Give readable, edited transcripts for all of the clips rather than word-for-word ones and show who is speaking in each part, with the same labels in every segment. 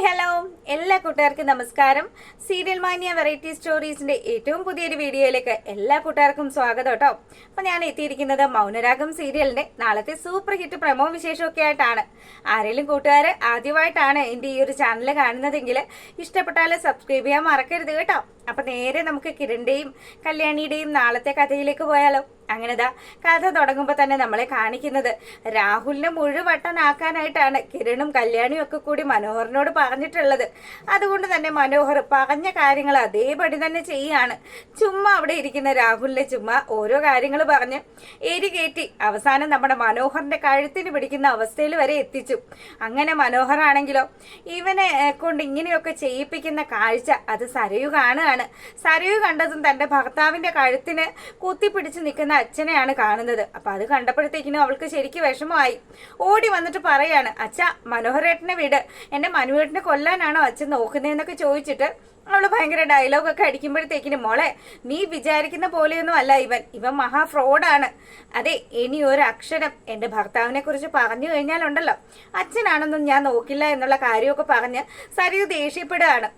Speaker 1: Hello എല്ലാ കൂട്ടുകാർക്കും നമസ്കാരം. സീരിയൽ മാനിയ വെറൈറ്റി സ്റ്റോറീസിന്റെ ഏറ്റവും പുതിയൊരു വീഡിയോയിലേക്ക് എല്ലാ കൂട്ടുകാർക്കും സ്വാഗതം കേട്ടോ. അപ്പൊ ഞാൻ എത്തിയിരിക്കുന്നത് മൗനരാഗം സീരിയലിന്റെ നാളത്തെ സൂപ്പർ ഹിറ്റ് പ്രമോ വിശേഷമൊക്കെ ആയിട്ടാണ്. ആരെങ്കിലും കൂട്ടുകാർ ആദ്യമായിട്ടാണ് എന്റെ ഈ ഒരു ചാനൽ കാണുന്നതെങ്കിൽ ഇഷ്ടപ്പെട്ടാൽ സബ്സ്ക്രൈബ് ചെയ്യാൻ മറക്കരുത് കേട്ടോ. അപ്പൊ നേരെ നമുക്ക് കിരണിന്റെയും കല്യാണിയുടെയും നാളത്തെ കഥയിലേക്ക് പോയാലോ. അങ്ങനെതാ കഥ തുടങ്ങുമ്പോൾ തന്നെ നമ്മളെ കാണിക്കുന്നത് രാഹുലിനെ മുഴുവട്ടനാക്കാനായിട്ടാണ് കിരണും കല്യാണിയും ഒക്കെ കൂടി മനോഹറിനോട് പറഞ്ഞിട്ടുള്ളത്. അതുകൊണ്ട് തന്നെ മനോഹർ പറഞ്ഞ കാര്യങ്ങൾ അതേപടി തന്നെ ചെയ്യാണ്. ചുമ്മാ അവിടെ ഇരിക്കുന്ന രാഹുലിനെ ചുമ്മാ ഓരോ കാര്യങ്ങൾ പറഞ്ഞ് എരികേറ്റി അവസാനം നമ്മുടെ മനോഹറിന്റെ കഴുത്തിന് പിടിക്കുന്ന അവസ്ഥയിൽ വരെ എത്തിച്ചു. അങ്ങനെ മനോഹറാണെങ്കിലോ ഇവനെ കൊണ്ട് ഇങ്ങനെയൊക്കെ ചെയ്യിപ്പിക്കുന്ന കാഴ്ച അത് സരയു കാണുകയാണ്. സരയു കണ്ടതും തന്റെ ഭർത്താവിന്റെ കഴുത്തിന് കുത്തിപ്പിടിച്ച് നിൽക്കുന്ന അച്ഛനെയാണ് കാണുന്നത്. അപ്പൊ അത് കണ്ടപ്പോഴത്തേക്കിനും അവൾക്ക് ശരിക്കും വിഷമമായി. ഓടി വന്നിട്ട് പറയാണ്, അച്ഛ മനോഹരേട്ടനെ വിട്, എന്റെ മനുവേട്ടനെ കൊല്ലാനാണോ അച്ഛൻ നോക്കുന്നതെന്നൊക്കെ ചോദിച്ചിട്ട് അവള് ഭയങ്കര ഡയലോഗൊക്കെ അടിക്കുമ്പോഴത്തേക്കിനും, മോളെ നീ വിചാരിക്കുന്ന പോലെയൊന്നും അല്ല ഇവൻ മഹാ ഫ്രോഡാണ്. അതെ, ഇനി ഒരു അക്ഷരം എന്റെ ഭർത്താവിനെ കുറിച്ച് പറഞ്ഞു കഴിഞ്ഞാലുണ്ടല്ലോ അച്ഛനാണെന്നും ഞാൻ നോക്കില്ല എന്നുള്ള കാര്യമൊക്കെ പറഞ്ഞ് സരയു ദേഷ്യപ്പെടുകയാണ്.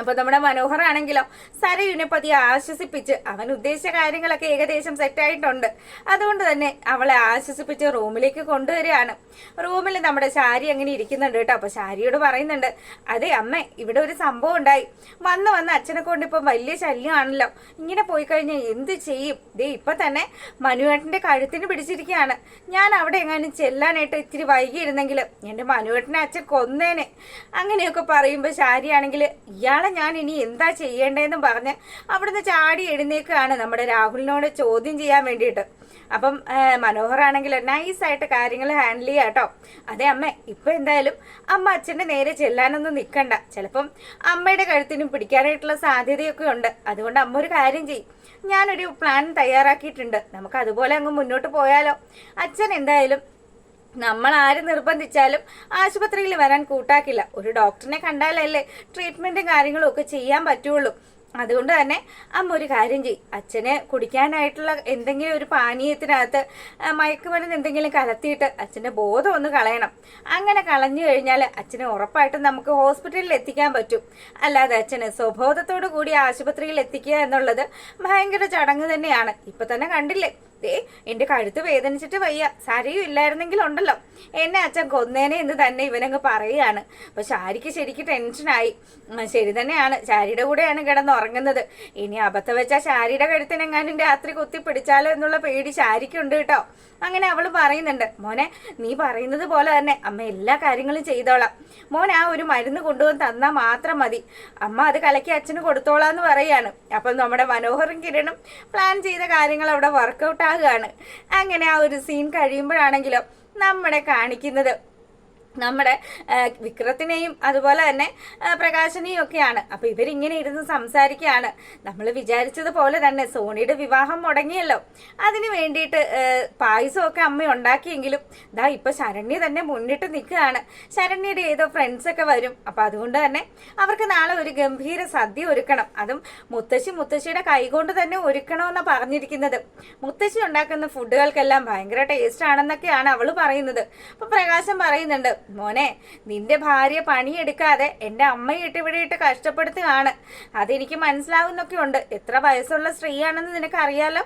Speaker 1: അപ്പൊ നമ്മുടെ മനോഹർ ആണെങ്കിലോ സരയുവിനെ പതിയെ ആശ്വസിപ്പിച്ച് അവൻ ഉദ്ദേശിച്ച കാര്യങ്ങളൊക്കെ ഏകദേശം സെറ്റായിട്ടുണ്ട്. അതുകൊണ്ട് തന്നെ അവളെ ആശ്വസിപ്പിച്ച് റൂമിലേക്ക് കൊണ്ടുവരികയാണ്. റൂമിൽ നമ്മുടെ ശാരി അങ്ങനെ ഇരിക്കുന്നുണ്ട് കേട്ടോ. അപ്പൊ ശാരിയോട് പറയുന്നുണ്ട്, അതെ അമ്മ, ഇവിടെ ഒരു സംഭവം ഉണ്ടായി. വന്ന് അച്ഛനെ കൊണ്ട് ഇപ്പം വലിയ ശല്യമാണല്ലോ. ഇങ്ങനെ പോയി കഴിഞ്ഞാൽ എന്ത് ചെയ്യും? ദേ ഇപ്പൊ തന്നെ മനുവേട്ടന്റെ കഴുത്തിന് പിടിച്ചിരിക്കുകയാണ്. ഞാൻ അവിടെ എങ്ങാനും ചെല്ലാനായിട്ട് ഇത്തിരി വൈകിയിരുന്നെങ്കിൽ എന്റെ മനുവേട്ടനെ അച്ഛൻ കൊന്നേനെ. അങ്ങനെയൊക്കെ പറയുമ്പോൾ ശാരി ആണെങ്കിൽ ഇയാൾ ഞാൻ ഇനി എന്താ ചെയ്യേണ്ടതെന്നും പറഞ്ഞ് അവിടുന്ന് ചാടി എഴുന്നേക്കാണ് നമ്മുടെ രാഹുലിനോട് ചോദ്യം ചെയ്യാൻ വേണ്ടിയിട്ട്. അപ്പം മനോഹറാണെങ്കിൽ നൈസായിട്ട് കാര്യങ്ങൾ ഹാൻഡിൽ ചെയ്യാം കേട്ടോ. അതെ അമ്മ, ഇപ്പൊ എന്തായാലും അമ്മ അച്ഛന്റെ നേരെ ചെല്ലാനൊന്നും നിൽക്കണ്ട. ചിലപ്പം അമ്മയുടെ കഴുത്തിനും പിടിക്കാനായിട്ടുള്ള സാധ്യതയൊക്കെ ഉണ്ട്. അതുകൊണ്ട് അമ്മ ഒരു കാര്യം ചെയ്യും, ഞാനൊരു പ്ലാൻ തയ്യാറാക്കിയിട്ടുണ്ട്. നമുക്ക് അതുപോലെ അങ്ങ് മുന്നോട്ട് പോയാലോ. അച്ഛൻ എന്തായാലും നമ്മൾ ആര് നിർബന്ധിച്ചാലും ആശുപത്രിയിൽ വരാൻ കൂട്ടാക്കില്ല. ഒരു ഡോക്ടറിനെ കണ്ടാലല്ലേ ട്രീറ്റ്മെന്റും കാര്യങ്ങളും ഒക്കെ ചെയ്യാൻ പറ്റുള്ളൂ. അതുകൊണ്ട് തന്നെ അമ്മ ഒരു കാര്യം ചെയ്യും, അച്ഛന് കുടിക്കാനായിട്ടുള്ള എന്തെങ്കിലും ഒരു പാനീയത്തിനകത്ത് മയക്കുമരുന്ന് എന്തെങ്കിലും കലർത്തിയിട്ട് അച്ഛൻ്റെ ബോധം ഒന്ന് കളയണം. അങ്ങനെ കളഞ്ഞു കഴിഞ്ഞാൽ അച്ഛനെ ഉറപ്പായിട്ടും നമുക്ക് ഹോസ്പിറ്റലിൽ എത്തിക്കാൻ പറ്റും. അല്ലാതെ അച്ഛന് സ്വബോധത്തോടു കൂടി ആശുപത്രിയിൽ എത്തിക്കുക എന്നുള്ളത് ഭയങ്കര ചടങ്ങ് തന്നെയാണ്. ഇപ്പൊ തന്നെ കണ്ടില്ലേ, എന്റെ കഴുത്ത് വേദനിച്ചിട്ട് വയ്യ, സരയും ഇല്ലായിരുന്നെങ്കിൽ ഉണ്ടല്ലോ എന്നെ അച്ഛൻ കൊന്നേനെ എന്ന് തന്നെ ഇവനങ്ങ് പറയുകയാണ്. അപ്പൊ ശാരിക്ക് ശരിക്കും ടെൻഷനായി. ശരി തന്നെയാണ്, ശാരിയുടെ കൂടെയാണ് കിടന്നുറങ്ങുന്നത്. ഇനി അബദ്ധം വെച്ചാൽ ശാരിയുടെ കഴുത്തിനെങ്ങാനും രാത്രി കുത്തി പിടിച്ചാലോ എന്നുള്ള പേടി ശാരിക്കുണ്ട് കേട്ടോ. അങ്ങനെ അവള് പറയുന്നുണ്ട്, മോനെ നീ പറയുന്നത് പോലെ തന്നെ അമ്മ എല്ലാ കാര്യങ്ങളും ചെയ്തോളാം. മോൻ ആ ഒരു മരുന്ന് കൊണ്ടുവന്ന് തന്നാൽ മാത്രം മതി, അമ്മ അത് കലക്കി അച്ഛന് കൊടുത്തോളാന്ന് പറയാണ്. അപ്പം നമ്മുടെ മനോഹറും കിരണും പ്ലാൻ ചെയ്ത കാര്യങ്ങൾ അവിടെ വർക്കൗട്ട് ആകുകയാണ്. അങ്ങനെ ആ ഒരു സീൻ കഴിയുമ്പോഴാണെങ്കിലോ നമ്മളെ കാണിക്കുന്നത് നമ്മുടെ വിക്രത്തിനെയും അതുപോലെ തന്നെ പ്രകാശനെയും ഒക്കെയാണ്. അപ്പൊ ഇവരിങ്ങനെ ഇരുന്ന് സംസാരിക്കുകയാണ്. നമ്മൾ വിചാരിച്ചതുപോലെ തന്നെ സോണിയുടെ വിവാഹം മുടങ്ങിയല്ലോ, അതിന് വേണ്ടിയിട്ട് പായസമൊക്കെ അമ്മ ഉണ്ടാക്കിയെങ്കിലും ദാ ഇപ്പൊ ശരണ്യ തന്നെ മുന്നിട്ട് നിൽക്കുകയാണ്. ശരണ്യയുടെ ഏതോ ഫ്രണ്ട്സ് ഒക്കെ വരും. അപ്പൊ അതുകൊണ്ട് തന്നെ അവർക്ക് നാളെ ഒരു ഗംഭീര സദ്യ ഒരുക്കണം. അതും മുത്തശ്ശിയുടെ കൈകൊണ്ട് തന്നെ ഒരുക്കണമെന്നാണ് പറഞ്ഞിരിക്കുന്നത്. മുത്തശ്ശി ഉണ്ടാക്കുന്ന ഫുഡുകൾക്കെല്ലാം ഭയങ്കര ടേസ്റ്റ് ആണെന്നൊക്കെയാണ് അവള് പറയുന്നത്. അപ്പൊ പ്രകാശം പറയുന്നുണ്ട്, മോനെ നിന്റെ ഭാര്യ പണിയെടുക്കാതെ എന്റെ അമ്മയിട്ട് ഇവിടെ ഇട്ട് കഷ്ടപ്പെടുത്തുകയാണ്. അതെനിക്ക് മനസ്സിലാവുന്നൊക്കെ ഉണ്ട്. എത്ര വയസ്സുള്ള സ്ത്രീയാണെന്ന് നിനക്ക് അറിയാലോ.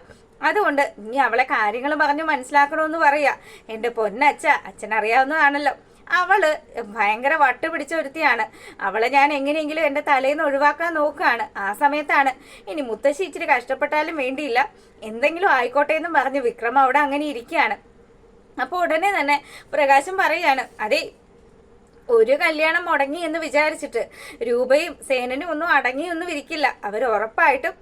Speaker 1: അതുകൊണ്ട് നീ അവളെ കാര്യങ്ങൾ പറഞ്ഞു മനസ്സിലാക്കണമെന്ന് പറയാ. എന്റെ പൊന്നച്ഛ, അച്ഛനറിയാവുന്നതാണല്ലോ അവള് ഭയങ്കര വട്ടുപിടിച്ച ഒരുത്തിയാണ്. അവളെ ഞാൻ എങ്ങനെയെങ്കിലും എന്റെ തലേന്ന് ഒഴിവാക്കാൻ നോക്കുകയാണ്. ആ സമയത്താണ് ഇനി മുത്തശ്ശി ഇച്ചിരി കഷ്ടപ്പെട്ടാലും വേണ്ടിയില്ല, എന്തെങ്കിലും ആയിക്കോട്ടെ എന്നും പറഞ്ഞ് വിക്രം അവിടെ അങ്ങനെ ഇരിക്കുകയാണ്. അപ്പൊ ഉടനെ തന്നെ പ്രകാശം പറയാണ്, അതെ ഒരു കല്യാണം മുടങ്ങി എന്ന് വിചാരിച്ചിട്ട് രൂപയും സേനനും ഒന്നും അടങ്ങിയൊന്നും ഇരിക്കില്ല. അവർ ഉറപ്പായിട്ടും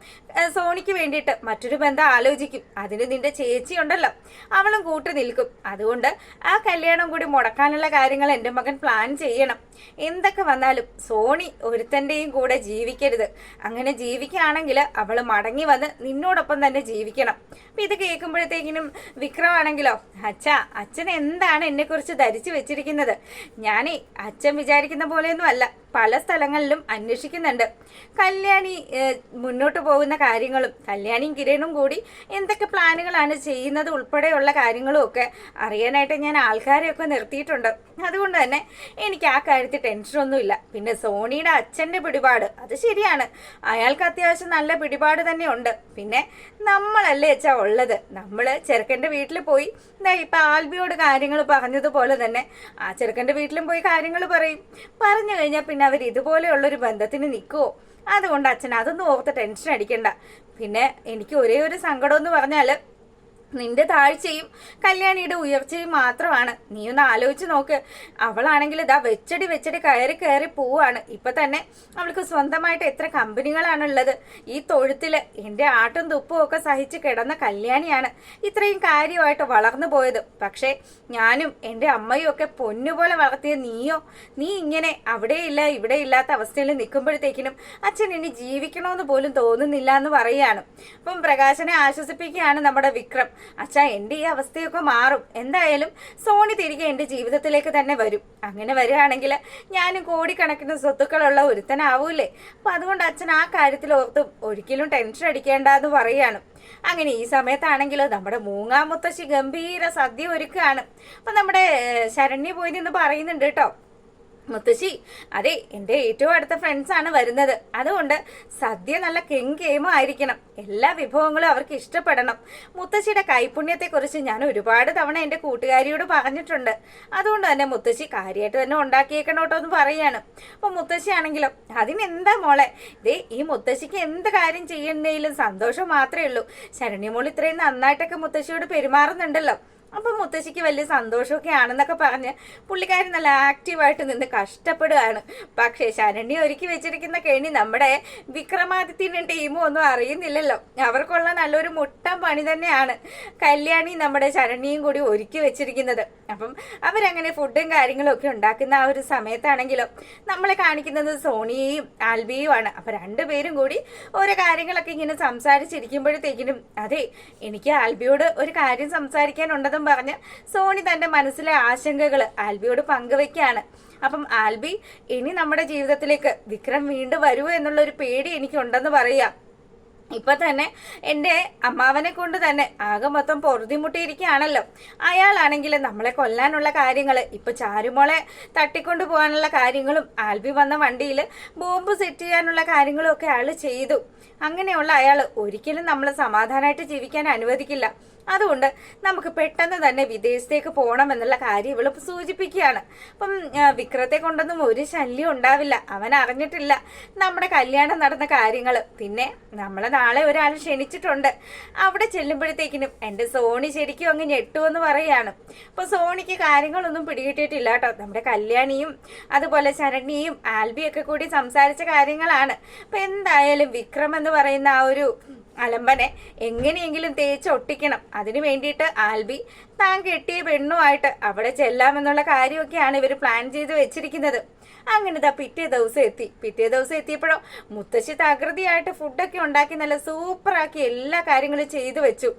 Speaker 1: സോണിക്ക് വേണ്ടിയിട്ട് മറ്റൊരു ബന്ധം ആലോചിക്കും. അതിന് നിന്റെ ചേച്ചി ഉണ്ടല്ലോ അവളും കൂട്ടു നിൽക്കും. അതുകൊണ്ട് ആ കല്യാണം കൂടി മുടക്കാനുള്ള കാര്യങ്ങൾ എൻ്റെ മകൻ പ്ലാൻ ചെയ്യണം. എന്തൊക്കെ വന്നാലും സോണി ഒരുത്തൻ്റെയും കൂടെ ജീവിക്കരുത്. അങ്ങനെ ജീവിക്കുകയാണെങ്കിൽ അവൾ മടങ്ങി വന്ന് നിന്നോടൊപ്പം തന്നെ ജീവിക്കണം. അപ്പൊ ഇത് കേൾക്കുമ്പോഴത്തേക്കിനും വിക്രമാണെങ്കിലോ, അച്ഛൻ എന്താണ് എന്നെ കുറിച്ച് ധരിച്ചു വെച്ചിരിക്കുന്നത്? ഞാനേ അച്ഛൻ വിചാരിക്കുന്ന പോലെയൊന്നും അല്ല. പല സ്ഥലങ്ങളിലും അന്വേഷിക്കുന്നുണ്ട്. കല്യാണി മുന്നോട്ട് പോകുന്ന കാര്യങ്ങളും കല്യാണിയും കിരണും കൂടി എന്തൊക്കെ പ്ലാനുകളാണ് ചെയ്യുന്നത് ഉൾപ്പെടെയുള്ള കാര്യങ്ങളും ഒക്കെ അറിയാനായിട്ട് ഞാൻ ആൾക്കാരെയൊക്കെ നിർത്തിയിട്ടുണ്ട്. അതുകൊണ്ട് തന്നെ എനിക്ക് ആ കാര്യത്തിൽ ടെൻഷനൊന്നുമില്ല. പിന്നെ സോണിയുടെ അച്ഛൻ്റെ പിടിപാട് അത് ശരിയാണ്, അയാൾക്ക് അത്യാവശ്യം നല്ല പിടിപാട് തന്നെ ഉണ്ട്. പിന്നെ നമ്മളല്ലേ വെച്ചാ ഉള്ളത്, നമ്മൾ ചെറുക്കൻ്റെ വീട്ടിൽ പോയി ഇപ്പം ആൽബിയോട് കാര്യങ്ങൾ പറഞ്ഞതുപോലെ തന്നെ ആ ചെറുക്കൻ്റെ വീട്ടിലും പോയി കാര്യങ്ങൾ പറഞ്ഞു കഴിഞ്ഞാൽ പിന്നെ അവർ ഇതുപോലെയുള്ളൊരു ബന്ധത്തിന് നിൽക്കുമോ? അതുകൊണ്ട് അച്ഛൻ അതൊന്നും ഓർത്ത് ടെൻഷൻ അടിക്കണ്ട. പിന്നെ എനിക്ക് ഒരേ ഒരു സങ്കടം എന്ന് പറഞ്ഞാൽ നിന്റെ താഴ്ചയും കല്യാണിയുടെ ഉയർച്ചയും മാത്രമാണ്. നീ ഒന്ന് ആലോചിച്ച് നോക്ക്. അവളാണെങ്കിൽ ഇതാ വെച്ചടി കയറി പോവാണ്. ഇപ്പൊ തന്നെ അവൾക്ക് സ്വന്തമായിട്ട് എത്ര കമ്പനികളാണുള്ളത്. ഈ തൊഴുത്തില് എൻ്റെ ആട്ടും തുപ്പും ഒക്കെ സഹിച്ച് കിടന്ന കല്യാണിയാണ് ഇത്രയും കാര്യമായിട്ട് വളർന്നു പോയത്. പക്ഷേ ഞാനും എൻ്റെ അമ്മയും ഒക്കെ പൊന്നുപോലെ വളർത്തിയ നീ ഇങ്ങനെ അവിടെയില്ല ഇവിടെ ഇല്ലാത്ത അവസ്ഥയിൽ നിൽക്കുമ്പോഴത്തേക്കിനും അച്ഛൻ ഇനി ജീവിക്കണമെന്ന് പോലും തോന്നുന്നില്ല എന്ന് പറയാണ്. അപ്പം പ്രകാശനെ ആശ്വസിപ്പിക്കുകയാണ് നമ്മുടെ വിക്രം. അച്ഛാ, എൻ്റെ ഈ അവസ്ഥയൊക്കെ മാറും. എന്തായാലും സോണി തിരികെ എൻ്റെ ജീവിതത്തിലേക്ക് തന്നെ വരും. അങ്ങനെ വരികയാണെങ്കിൽ ഞാനും കോടിക്കണക്കിന് സ്വത്തുക്കളുള്ള ഒരുത്തനാവൂലേ. അപ്പം അതുകൊണ്ട് അച്ഛൻ ആ കാര്യത്തിൽ ഓർത്ത് ഒരിക്കലും ടെൻഷൻ അടിക്കേണ്ട എന്ന് പറയാണ്. അങ്ങനെ ഈ സമയത്താണെങ്കിലോ നമ്മുടെ മൂങ്ങാമുത്തശ്ശി ഗംഭീര സദ്യ ഒരുക്കുകയാണ്. അപ്പം നമ്മുടെ ശരണ്യ പോയി നിന്ന് പറയുന്നുണ്ട് കേട്ടോ, മുത്തശ്ശി അതെ എൻ്റെ ഏറ്റവും അടുത്ത ഫ്രണ്ട്സാണ് വരുന്നത്, അതുകൊണ്ട് സദ്യ നല്ല കെങ്കേമോ ആയിരിക്കണം, എല്ലാ വിഭവങ്ങളും അവർക്ക് ഇഷ്ടപ്പെടണം. മുത്തശ്ശിയുടെ കൈപുണ്യത്തെക്കുറിച്ച് ഞാൻ ഒരുപാട് തവണ എൻ്റെ കൂട്ടുകാരിയോട് പറഞ്ഞിട്ടുണ്ട്. അതുകൊണ്ട് തന്നെ മുത്തശ്ശി കാര്യമായിട്ട് തന്നെ ഉണ്ടാക്കിയേക്കണോട്ടോ എന്ന് പറയാണ്. അപ്പോൾ മുത്തശ്ശി ആണെങ്കിലും അതിനെന്താ മോളെ, ഈ മുത്തശ്ശിക്ക് എന്ത് കാര്യം ചെയ്യുന്നതിലും സന്തോഷം മാത്രമേ ഉള്ളൂ. ശരണ്യമോൾ ഇത്രയും നന്നായിട്ടൊക്കെ മുത്തശ്ശിയോട് പെരുമാറുന്നുണ്ടല്ലോ. അപ്പം മുത്തശ്ശിക്ക് വലിയ സന്തോഷമൊക്കെ ആണെന്നൊക്കെ പറഞ്ഞ് പുള്ളിക്കാരി നല്ല ആക്റ്റീവായിട്ട് നിന്ന് കഷ്ടപ്പെടുകയാണ്. പക്ഷേ ശരണ്യ ഒരുക്കി വെച്ചിരിക്കുന്ന കെണി നമ്മുടെ വിക്രമാദിത്യനും ടീമും ഒന്നും അറിയുന്നില്ലല്ലോ. അവർക്കുള്ള നല്ലൊരു മുട്ടൻ പണി തന്നെയാണ് കല്യാണി നമ്മുടെ ശരണ്യയും കൂടി ഒരുക്കി വെച്ചിരിക്കുന്നത്. അപ്പം അവരങ്ങനെ ഫുഡും കാര്യങ്ങളും ഒക്കെ ഉണ്ടാക്കുന്ന ആ ഒരു സമയത്താണെങ്കിലും നമ്മളെ കാണിക്കുന്നത് സോണിയയും ആൽബിയുമാണ്. അപ്പം രണ്ടുപേരും കൂടി ഓരോ കാര്യങ്ങളൊക്കെ ഇങ്ങനെ സംസാരിച്ചിരിക്കുമ്പോഴത്തേക്കിനും അതെ എനിക്ക് ആൽബിയോട് ഒരു കാര്യം സംസാരിക്കാനുണ്ടെന്നും പറഞ്ഞ് സോണി തന്റെ മനസ്സിലെ ആശങ്കകൾ ആൽബിയോട് പങ്കുവെക്കുകയാണ്. അപ്പം ആൽബി, ഇനി നമ്മുടെ ജീവിതത്തിലേക്ക് വിക്രം വീണ്ടും വരുമോ എന്നുള്ളൊരു പേടി എനിക്കുണ്ടെന്ന് പറയാം. ഇപ്പൊ തന്നെ എൻ്റെ അമ്മാവനെ കൊണ്ട് തന്നെ ആകെ മൊത്തം പൊറുതിമുട്ടിയിരിക്കുകയാണല്ലോ. അയാളാണെങ്കിൽ നമ്മളെ കൊല്ലാനുള്ള കാര്യങ്ങൾ, ഇപ്പൊ ചാരുമോളെ തട്ടിക്കൊണ്ടു പോകാനുള്ള കാര്യങ്ങളും ആൽബി വന്ന വണ്ടിയിൽ ബോംബ് സെറ്റ് ചെയ്യാനുള്ള കാര്യങ്ങളും ഒക്കെ അയാൾ ചെയ്തു. അങ്ങനെയുള്ള അയാൾ ഒരിക്കലും നമ്മൾ സമാധാനമായിട്ട് ജീവിക്കാൻ അനുവദിക്കില്ല. അതുകൊണ്ട് നമുക്ക് പെട്ടെന്ന് തന്നെ വിദേശത്തേക്ക് പോകണം എന്നുള്ള കാര്യം ഇവള് സൂചിപ്പിക്കുകയാണ്. അപ്പം വിക്രത്തെ കൊണ്ടൊന്നും ഒരു ശല്യം ഉണ്ടാവില്ല, അവൻ അറിഞ്ഞിട്ടില്ല നമ്മുടെ കല്യാണം നടന്ന കാര്യങ്ങൾ. പിന്നെ നമ്മളെ നാളെ ഒരാൾ ക്ഷണിച്ചിട്ടുണ്ട്, അവിടെ ചെല്ലുമ്പോഴത്തേക്കിനും എൻ്റെ സോണി ശരിക്കും അങ്ങ് ഞെട്ടുമെന്ന് പറയാണ്. അപ്പൊ സോണിക്ക് കാര്യങ്ങളൊന്നും പിടികിട്ടിയിട്ടില്ല കേട്ടോ. നമ്മുടെ കല്യാണിയും അതുപോലെ ശരണ്യയും ആൽബിയൊക്കെ കൂടി സംസാരിച്ച കാര്യങ്ങളാണ്. അപ്പൊ എന്തായാലും വിക്രം എന്ന് പറയുന്ന ആ ഒരു അലമ്പനെ എങ്ങനെയെങ്കിലും തേച്ചൊട്ടിക്കണം. അതിനു വേണ്ടിയിട്ട് ആൽബി താൻ കെട്ടിയ പെണ്ണുമായിട്ട് അവിടെ ചെല്ലാമെന്നുള്ള കാര്യമൊക്കെയാണ് ഇവർ പ്ലാൻ ചെയ്ത് വെച്ചിരിക്കുന്നത്. അങ്ങനെ പിറ്റേ ദിവസം എത്തിയപ്പോഴോ മുത്തശ്ശി തകൃതിയായിട്ട് ഫുഡൊക്കെ ഉണ്ടാക്കി നല്ല സൂപ്പറാക്കി എല്ലാ കാര്യങ്ങളും ചെയ്തു വെച്ചു.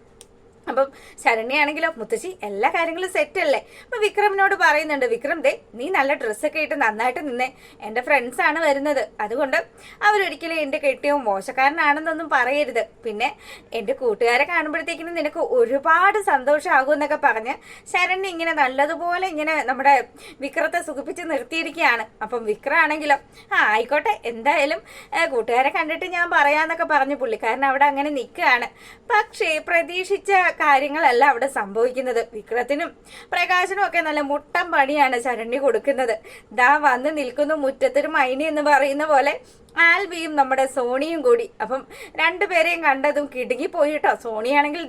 Speaker 1: അപ്പം ശരണ്യാണെങ്കിലോ മുത്തശ്ശി എല്ലാ കാര്യങ്ങളും സെറ്റ് അല്ലേ. അപ്പൊ വിക്രമിനോട് പറയുന്നുണ്ട്, വിക്രം നീ നല്ല ഡ്രസ്സൊക്കെ ഇട്ട് നന്നായിട്ട് നിന്നേ, എൻ്റെ ഫ്രണ്ട്സാണ് വരുന്നത്, അതുകൊണ്ട് അവരൊരിക്കലും എൻ്റെ കെട്ടിയവും മോശക്കാരനാണെന്നൊന്നും പറയരുത്. പിന്നെ എൻ്റെ കൂട്ടുകാരെ കാണുമ്പോഴത്തേക്കിനും നിനക്ക് ഒരുപാട് സന്തോഷമാകും എന്നൊക്കെ പറഞ്ഞ് ശരണ്യ ഇങ്ങനെ നല്ലതുപോലെ ഇങ്ങനെ നമ്മുടെ വിക്രത്തെ സുഖിപ്പിച്ച് നിർത്തിയിരിക്കുകയാണ്. അപ്പം വിക്രമാണെങ്കിലോ ആയിക്കോട്ടെ, എന്തായാലും കൂട്ടുകാരെ കണ്ടിട്ട് ഞാൻ പറയാന്നൊക്കെ പറഞ്ഞു പുള്ളിക്കാരൻ അവിടെ അങ്ങനെ നിൽക്കുകയാണ്. പക്ഷേ പ്രതീക്ഷിച്ച കാര്യങ്ങളല്ല അവിടെ സംഭവിക്കുന്നത്. വിക്രത്തിനും പ്രകാശനും ഒക്കെ നല്ല മുട്ടൻ പണിയാണ് ശരണ്യ കൊടുക്കുന്നത്. ദാ വന്ന് നിൽക്കുന്നു മുറ്റത്തൊരു മൈനി എന്ന് പറയുന്ന പോലെ ആൽബിയും നമ്മുടെ സോണിയും കൂടി. അപ്പം രണ്ടുപേരെയും കണ്ടതും കിടുങ്ങിപ്പോയി കേട്ടോ. സോണിയാണെങ്കിൽ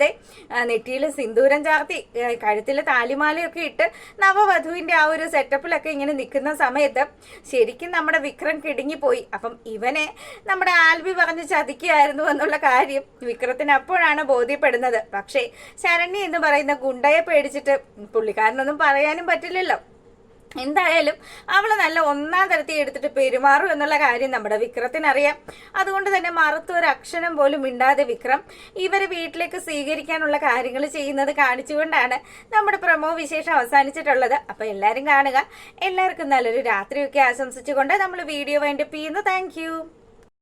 Speaker 1: നെറ്റിയിൽ സിന്ദൂരം ചാർത്തി കഴുത്തിൽ താലിമാലയൊക്കെ ഇട്ട് നവവധുവിന്റെ ആ ഒരു സെറ്റപ്പിലൊക്കെ ഇങ്ങനെ നിൽക്കുന്ന സമയത്ത് ശരിക്കും നമ്മുടെ വിക്രം കിടുങ്ങിപ്പോയി. അപ്പം ഇവനെ നമ്മുടെ ആൽബി പറഞ്ഞ് ചതിക്കുകയായിരുന്നു എന്നുള്ള കാര്യം വിക്രത്തിന് അപ്പോഴാണ് ബോധ്യപ്പെടുന്നത്. പക്ഷേ ശരണ്യ എന്ന് പറയുന്ന ഗുണ്ടയെ പേടിച്ചിട്ട് പുള്ളിക്കാരനൊന്നും പറയാനും പറ്റില്ലല്ലോ. എന്തായാലും അവള് നല്ല ഒന്നാം തരത്തിൽ എടുത്തിട്ട് പെരുമാറും എന്നുള്ള കാര്യം നമ്മുടെ വിക്രത്തിനറിയാം. അതുകൊണ്ട് തന്നെ മറുത്ത് ഒരു അക്ഷരം പോലും മിണ്ടാതെ വിക്രം ഇവരെ വീട്ടിലേക്ക് സ്വീകരിക്കാനുള്ള കാര്യങ്ങൾ ചെയ്യുന്നത് കാണിച്ചുകൊണ്ടാണ് നമ്മുടെ പ്രമോ വിശേഷം അവസാനിച്ചിട്ടുള്ളത്. അപ്പൊ എല്ലാരും കാണുക. എല്ലാവർക്കും നല്ലൊരു രാത്രിയൊക്കെ ആശംസിച്ചുകൊണ്ട് നമ്മൾ വീഡിയോ വൈൻഡപ്പ് ചെയ്യുന്നു. താങ്ക്